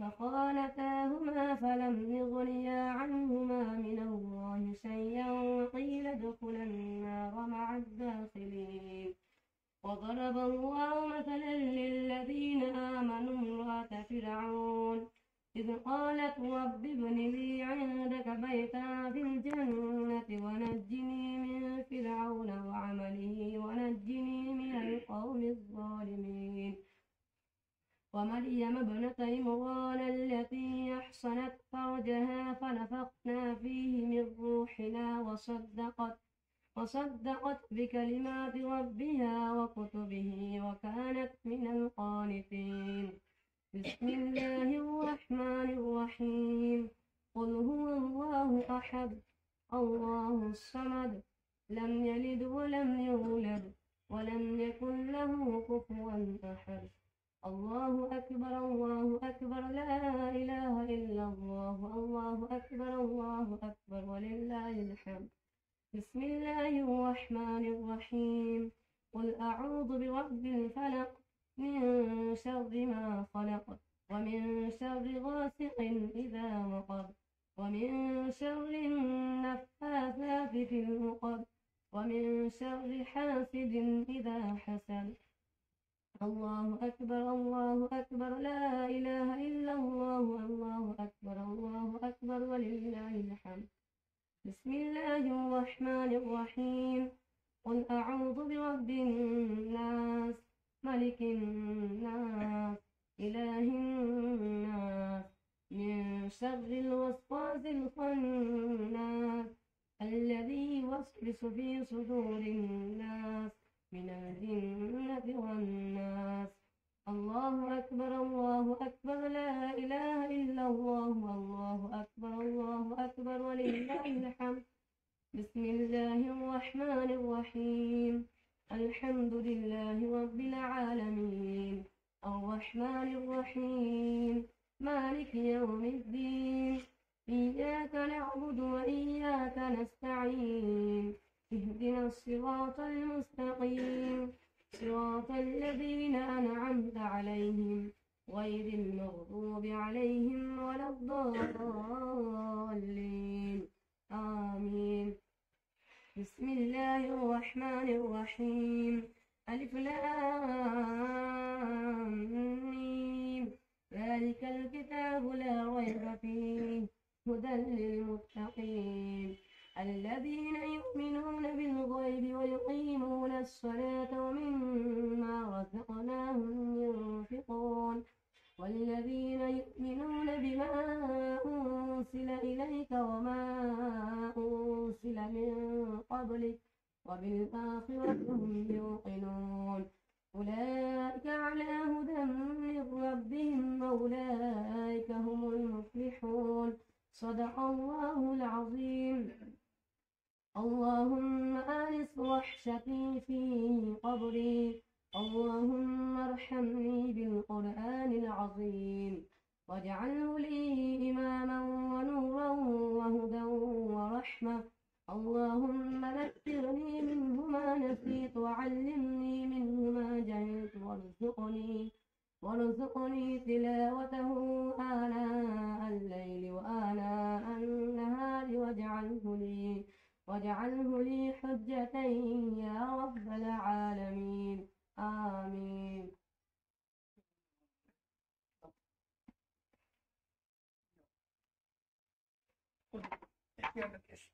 فخانتاهما فلم يغنيا عنهما من الله شيئا وقيل ادخلا النار مع الداخلين. وضرب الله مثلا للذين آمنوا امرأة فرعون إذ قالت رب ابن لي عندك بيتا في الجنة ونجني من فرعون وعمله ونجني من القوم الظالمين. ومريم ابنة عمران التي أحصنت فرجها فنفخنا فيه من روحنا وصدقت بكلمات ربها وكتبه وكانت من القانتين. بسم الله الرحمن الرحيم. قل هو الله أحد الله الصمد لم يلد ولم يولد ولم يكن له كفوا أحد. الله أكبر الله أكبر لا إله إلا الله الله أكبر الله أكبر ولله الحمد. بسم الله الرحمن الرحيم. قل أعوذ برب الفلق من شر ما خلق ومن شر غاسق إذا وقب ومن شر النفاثات في العقد ومن شر حاسد إذا حسد. الله أكبر لا إله إلا الله الله أكبر ولله الحمد. بسم الله الرحمن الرحيم. قل أعوذ برب الناس ملك الناس إله الناس من شر الوسواس الخناس الذي يوسوس في صدور الناس من الجنة والناس. الله أكبر لا إله إلا الله الله أكبر ولله الحمد. بسم الله الرحمن الرحيم. الحمد لله رب العالمين الرحمن الرحيم مالك يوم الدين إياك نعبد وإياك نستعين اهدنا الصراط المستقيم صراط الذين أنعمت عليهم غير المغضوب عليهم ولا الضالين آمين. بسم الله الرحمن الرحيم. ألف لام ميم ذلك الكتاب لا ريب فيه هدى للمتقين الذين يؤمنون بالغيب ويقيمون الصلاة ومما رزقناهم ينفقون والذين يؤمنون بما أنزل إليك وما أنزل من قبلك وبالآخرة هم يوقنون أولئك على هدى من ربهم وأولئك هم المفلحون. صدق الله العظيم. اللهم آنس وحشتي في قبري اللهم ارحمني بالقرآن العظيم واجعله لي إماما ونورا وهدى ورحمة. اللهم ذكرني منه ما نسيت وعلمني منه ما جهلت وارزقني تلاوته آناء الليل وآناء النهار واجعله لي حجة يا رب العالمين آمين. احكي عنك ايش؟